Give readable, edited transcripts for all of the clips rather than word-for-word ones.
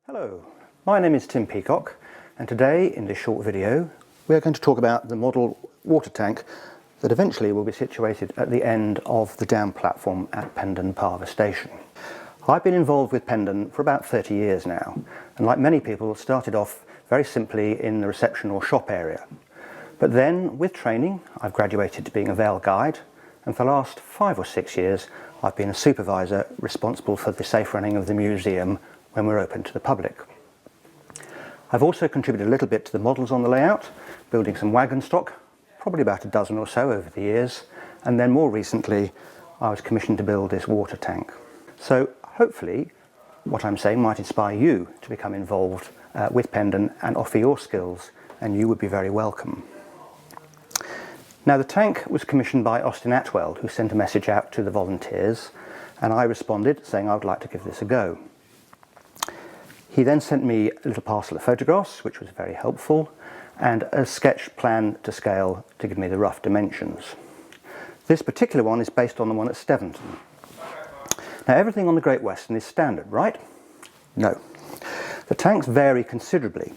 Hello, my name is Tim Peacock, and today in this short video we are going to talk about the model water tank that eventually will be situated at the end of the down platform at Pendon Parva Station. I've been involved with Pendon for about 30 years now, and like many people started off very simply in the reception or shop area. But then with training I've graduated to being a Vale guide, and for the last 5 or 6 years I've been a supervisor responsible for the safe running of the museum when we're open to the public. I've also contributed a little bit to the models on the layout, building some wagon stock, probably about a dozen or so over the years, and then more recently I was commissioned to build this water tank. So hopefully what I'm saying might inspire you to become involved with Pendon and offer your skills, and you would be very welcome. Now, the tank was commissioned by Austin Atwell, who sent a message out to the volunteers, and I responded saying I would like to give this a go. He then sent me a little parcel of photographs, which was very helpful, and a sketch plan to scale to give me the rough dimensions. This particular one is based on the one at Steventon. Now, everything on the Great Western is standard, right? No. The tanks vary considerably.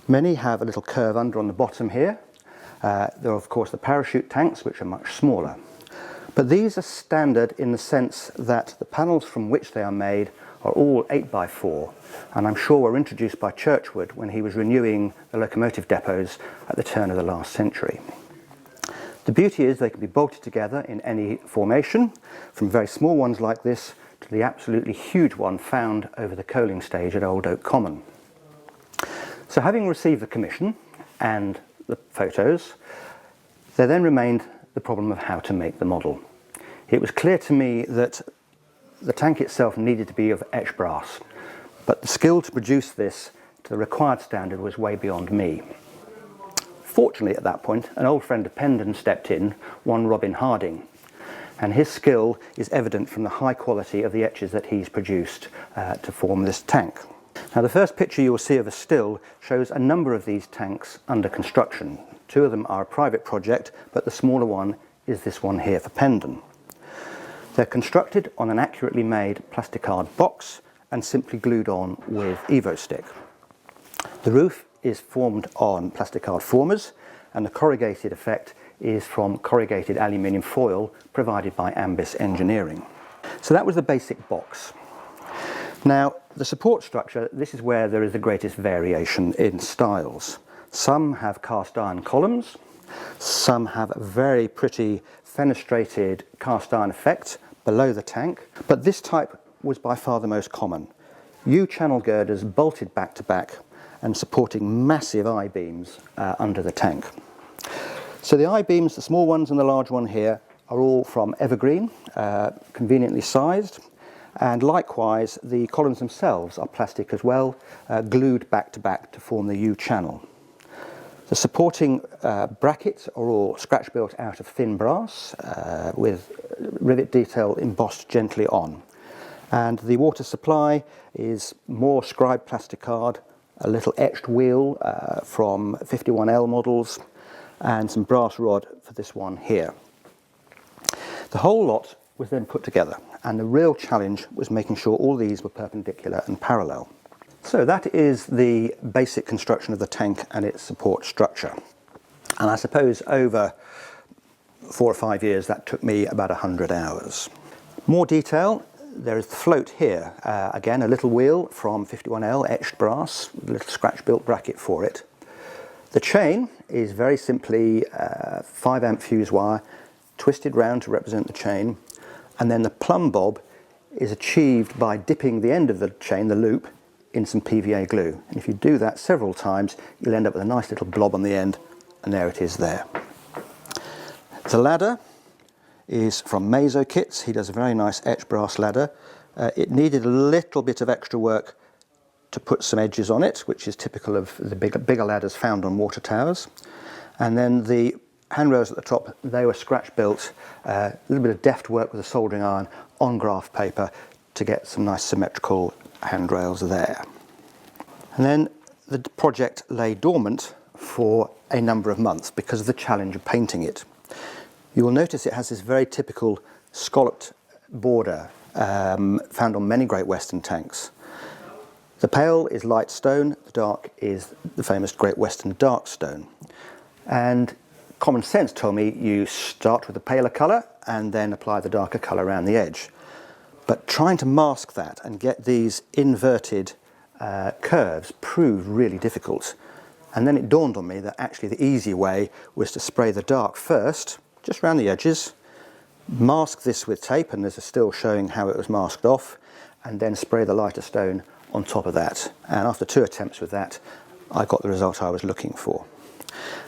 Many have a little curve under on the bottom here. There are of course the parachute tanks, which are much smaller. But these are standard in the sense that the panels from which they are made are all 8x4, and I'm sure were introduced by Churchward when he was renewing the locomotive depots at the turn of the last century. The beauty is they can be bolted together in any formation, from very small ones like this to the absolutely huge one found over the coaling stage at Old Oak Common. So having received the commission and the photos, there then remained the problem of how to make the model. It was clear to me that the tank itself needed to be of etched brass, but the skill to produce this to the required standard was way beyond me. Fortunately at that point, an old friend of Pendon stepped in, one Robin Harding, and his skill is evident from the high quality of the etches that he's produced to form this tank. Now, the first picture you will see of a still shows a number of these tanks under construction. 2 of them are a private project, but the smaller one is this one here for Pendon. They're constructed on an accurately made plasticard box and simply glued on with EvoStick. The roof is formed on plasticard formers, and the corrugated effect is from corrugated aluminium foil provided by Ambis Engineering. So that was the basic box. Now, the support structure, this is where there is the greatest variation in styles. Some have cast iron columns, some have a very pretty fenestrated cast iron effect below the tank, but this type was by far the most common. U-channel girders bolted back to back and supporting massive I-beams under the tank. So the I-beams, the small ones and the large one here, are all from evergreen, conveniently sized, and likewise the columns themselves are plastic as well, glued back to back to form the U-channel. The supporting brackets are all scratch built out of thin brass with rivet detail embossed gently on. And the water supply is more scribe plasticard, a little etched wheel from 51L models, and some brass rod for this one here. The whole lot was then put together, and the real challenge was making sure all these were perpendicular and parallel. So that is the basic construction of the tank and its support structure. And I suppose over 4 or 5 years that took me about 100 hours. More detail, there is the float here. Again, a little wheel from 51L etched brass, a little scratch built bracket for it. The chain is very simply 5 amp fuse wire twisted round to represent the chain, and then the plumb bob is achieved by dipping the end of the chain, the loop, in some PVA glue. And if you do that several times, you'll end up with a nice little blob on the end, and there it is there. The ladder is from Mazo Kits. He does a very nice etched brass ladder. It needed a little bit of extra work to put some edges on it, which is typical of the bigger ladders found on water towers. And then the handrails at the top, they were scratch built, a little bit of deft work with a soldering iron on graph paper to get some nice symmetrical handrails there. And then the project lay dormant for a number of months because of the challenge of painting it. You will notice it has this very typical scalloped border found on many Great Western tanks. The pale is light stone, the dark is the famous Great Western dark stone. And common sense told me you start with the paler colour and then apply the darker colour around the edge. But trying to mask that and get these inverted curves proved really difficult. And then it dawned on me that actually the easy way was to spray the dark first, just around the edges, mask this with tape, and there's a still showing how it was masked off, and then spray the lighter stone on top of that. And after 2 attempts with that, I got the result I was looking for.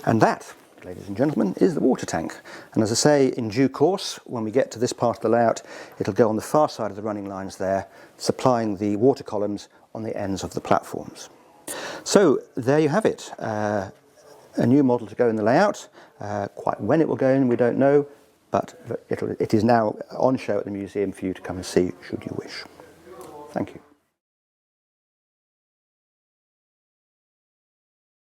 And that, ladies and gentlemen, is the water tank. And as I say, in due course, when we get to this part of the layout, it'll go on the far side of the running lines there, supplying the water columns on the ends of the platforms. So there you have it, a new model to go in the layout. Quite when it will go in, we don't know, but it is now on show at the museum for you to come and see, should you wish.